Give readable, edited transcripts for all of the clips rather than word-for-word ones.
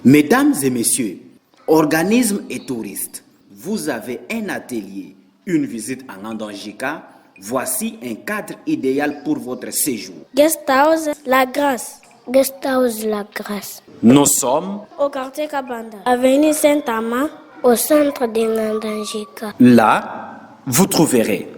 Mesdames et messieurs, organismes et touristes, vous avez un atelier, une visite en Andangika. Voici un cadre idéal pour votre séjour. Guest House La Grâce. Guest House La Grâce. Nous sommes au quartier Kabanda, avenue Saint-Amand, au centre de Nandangika. Là, vous trouverez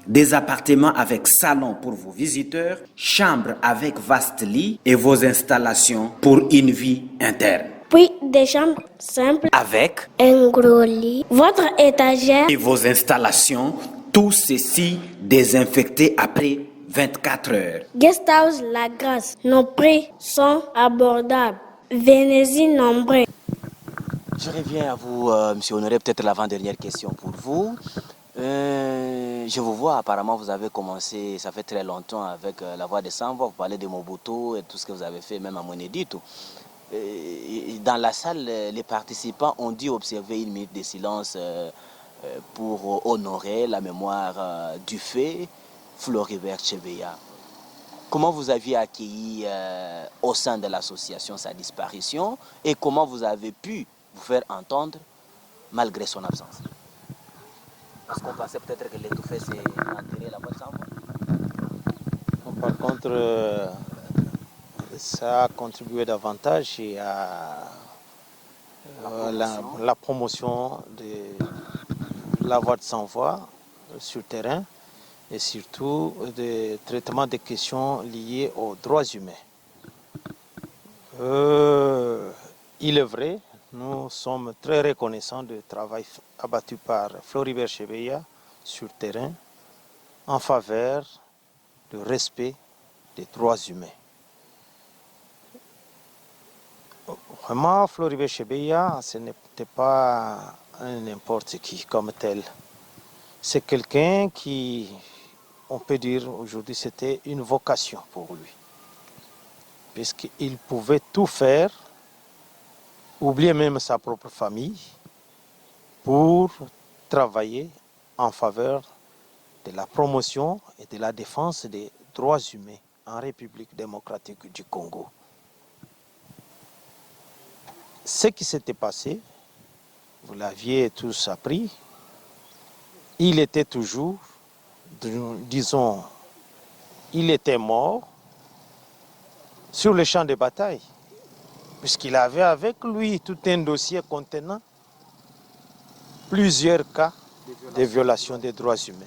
des appartements avec salon pour vos visiteurs, chambres avec vaste lit et vos installations pour une vie interne. Puis des chambres simples Avec un gros lit, votre étagère et vos installations, tout ceci désinfecté après 24 heures. Guest House La Grâce. Nos prix sont abordables. Venez-y nombreux. Je reviens à vous, Monsieur Honoré, peut-être l'avant-dernière question pour vous. Je vous vois, apparemment, vous avez commencé, ça fait très longtemps, avec la voix de Sans-Voix. Vous parlez de Mobutu et tout ce que vous avez fait, même à Mwenedi. Dans la salle, les participants ont dû observer une minute de silence pour honorer la mémoire du fait Floribert Chebeya. Comment vous aviez accueilli au sein de l'association sa disparition et comment vous avez pu vous faire entendre malgré son absence? Parce qu'on pensait peut-être que l'étouffé s'est enterré la voix de Sans-Voix. Par contre, ça a contribué davantage à la promotion de la voix de Sans-Voix sur le terrain et surtout le traitement des questions liées aux droits humains. Il est vrai, nous sommes très reconnaissants du travail abattu par Floribert Chebeya sur le terrain en faveur du respect des droits humains. Vraiment, Floribert Chebeya, ce n'était pas n'importe qui comme tel. C'est quelqu'un qui, on peut dire aujourd'hui, c'était une vocation pour lui. Puisqu'il pouvait tout faire, oublier même sa propre famille, pour travailler en faveur de la promotion et de la défense des droits humains en République démocratique du Congo. Ce qui s'était passé, vous l'aviez tous appris, il était toujours, disons, il était mort sur le champ de bataille, puisqu'il avait avec lui tout un dossier contenant plusieurs cas de violation des droits humains.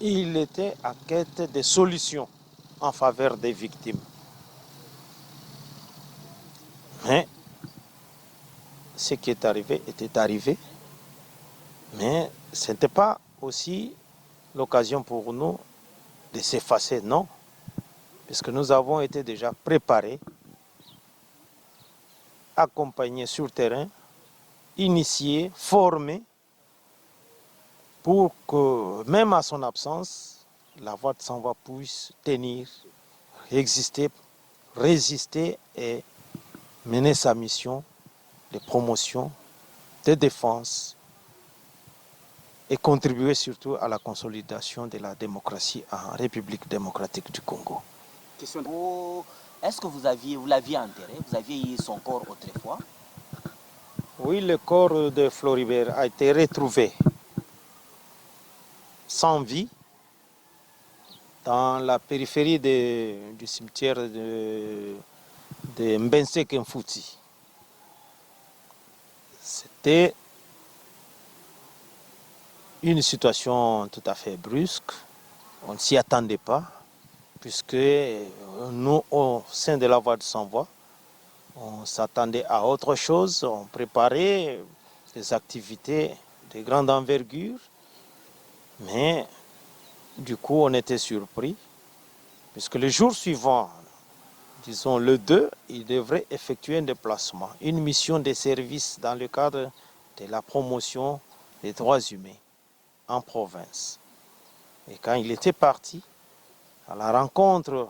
Il était à quête de solutions en faveur des victimes. Mais ce qui est arrivé était arrivé, mais ce n'était pas aussi l'occasion pour nous de s'effacer, non, puisque nous avons été déjà préparés, accompagnés sur le terrain, initiés, formés, pour que même à son absence, la voix de Sans-Voix puisse tenir, exister, résister et mener sa mission de promotion, de défense et contribuer surtout à la consolidation de la démocratie en République démocratique du Congo. Est-ce que vous l'aviez enterré? Vous aviez eu son corps autrefois? Oui, le corps de Floribert a été retrouvé sans vie dans la périphérie du cimetière de Mbensek Mfouti. C'était une situation tout à fait brusque. On ne s'y attendait pas, puisque nous, au sein de la voix de Sans-Voix, on s'attendait à autre chose. On préparait des activités de grande envergure. Mais du coup, on était surpris, puisque le jour suivant, disons le 2, il devrait effectuer un déplacement, une mission de service dans le cadre de la promotion des droits humains en province. Et quand il était parti à la rencontre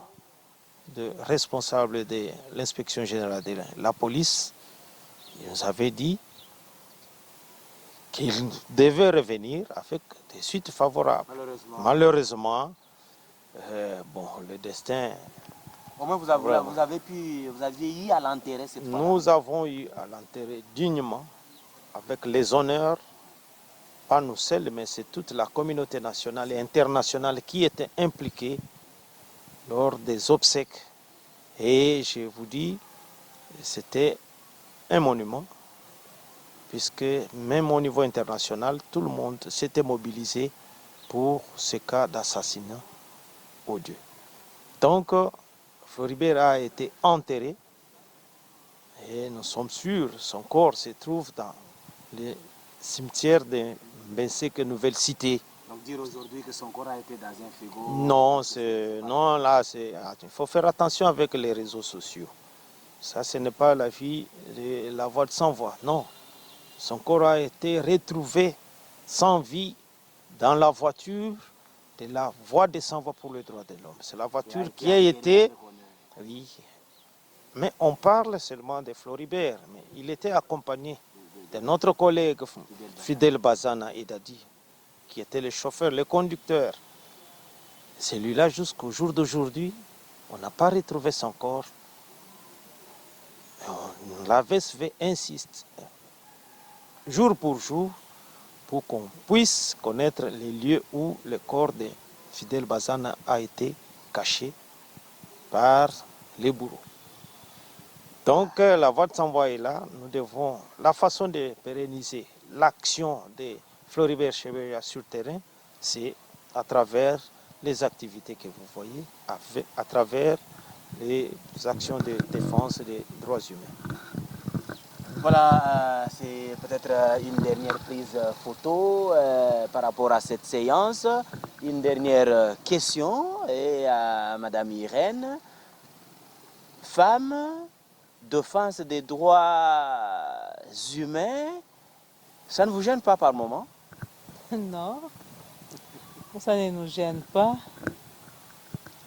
de responsables de l'inspection générale de la police, il nous avait dit qu'il devait revenir avec des suites favorables. Malheureusement, le destin Au moins, vous aviez eu à l'enterrer cette fois. Nous avons eu à l'enterrer dignement, avec les honneurs, pas nous seuls, mais c'est toute la communauté nationale et internationale qui était impliquée lors des obsèques. Et je vous dis, c'était un monument, puisque même au niveau international, tout le monde s'était mobilisé pour ce cas d'assassinat odieux. Donc, Floribert a été enterré et nous sommes sûrs, son corps se trouve dans le cimetière de Mbenseke Nouvelle Cité. Donc dire aujourd'hui que son corps a été dans un frigo... Non, il faut faire attention avec les réseaux sociaux. Ça, ce n'est pas la vie de la voix de sans voix, non. Son corps a été retrouvé sans vie dans la voiture de la voix de sans voix pour les droits de l'homme. C'est la voiture qui a été... Oui, mais on parle seulement de Floribert, mais il était accompagné de notre collègue Fidel Bazana Edadi, qui était le chauffeur, le conducteur. Celui-là, jusqu'au jour d'aujourd'hui, on n'a pas retrouvé son corps. La VSV insiste, jour pour jour, pour qu'on puisse connaître les lieux où le corps de Fidel Bazana a été caché par les bourreaux. Donc la voix de sans voix est là. Nous devons, la façon de pérenniser l'action de Floribert Chebeya sur terrain, c'est à travers les activités que vous voyez, à travers les actions de défense des droits humains. Voilà, c'est peut-être une dernière prise photo par rapport à cette séance. Une dernière question et à Madame Irène. Femme, défense des droits humains, ça ne vous gêne pas par moment? Non, ça ne nous gêne pas.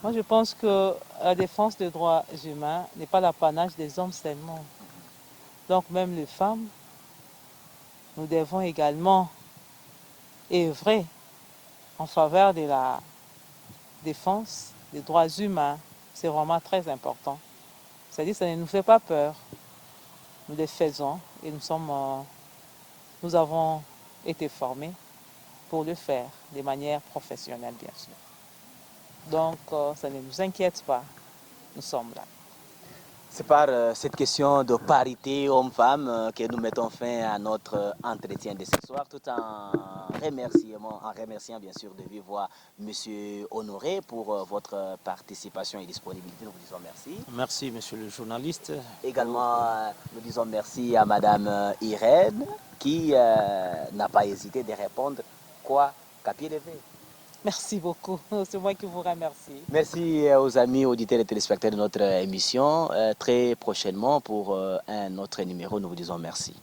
Moi, je pense que la défense des droits humains n'est pas l'apanage des hommes seulement. Donc même les femmes, nous devons également œuvrer en faveur de la défense des droits humains. C'est vraiment très important. C'est-à-dire que ça ne nous fait pas peur. Nous les faisons et nous avons été formés pour le faire de manière professionnelle, bien sûr. Donc, ça ne nous inquiète pas. Nous sommes là. C'est par cette question de parité homme-femme que nous mettons fin à notre entretien de ce soir, tout en remerciant bien sûr de vive voix M. Honoré pour votre participation et disponibilité. Nous vous disons merci. Merci, monsieur le journaliste. Également, nous disons merci à Madame Irène qui n'a pas hésité de répondre quoi qu'à pied levé. Merci beaucoup. C'est moi qui vous remercie. Merci aux amis auditeurs et téléspectateurs de notre émission. Très prochainement pour un autre numéro, nous vous disons merci.